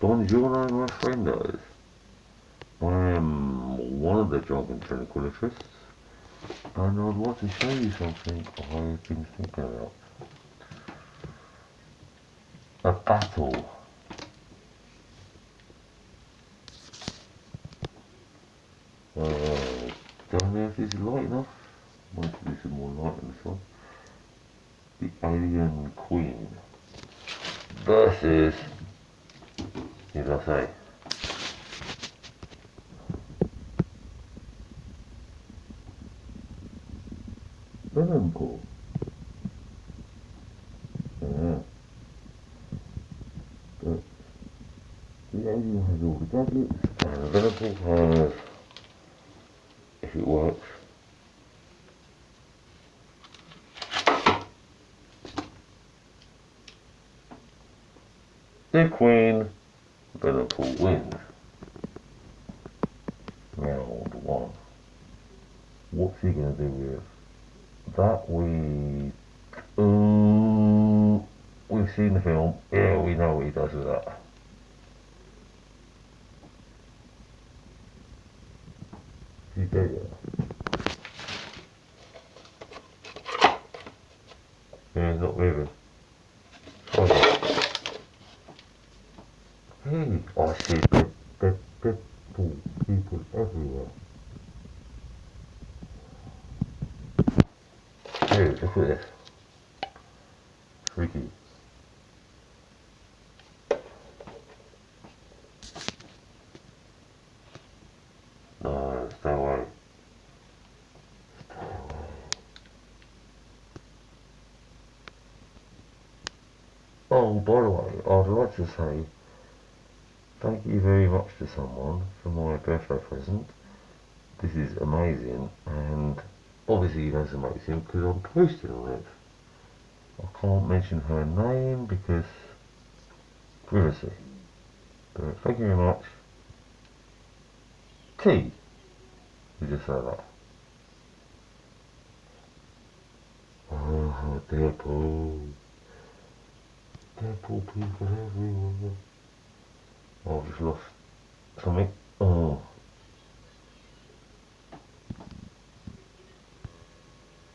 Don, is your name my friendos? I am one of the drunken tranquillists, and I'd like to show you something I've been thinking about. A battle. Don't know if this is light enough. Might do some more light on this one. The Alien Queen versus, as I say, Deadpool. Yeah. But the alien has all the gadgets, and the Deadpool has, if it works, the Queen. Deadpool wins. Round one. What's he gonna do with that? We've seen the film. Yeah, we know what he does with that. He's dead yet. Yeah, he's not moving. Hey, I see Deadpool people everywhere. Hey, look at this. Freaky. No, stay away. Stay away. Oh, by the way, I'd like to say thank you very much to someone for my birthday present. This is amazing, and obviously you know it's amazing because I'm posting on it. I can't mention her name because privacy. But thank you very much. T. You just say that. Oh, Deadpool. Deadpool people everywhere. Oh, I've just lost something. Oh.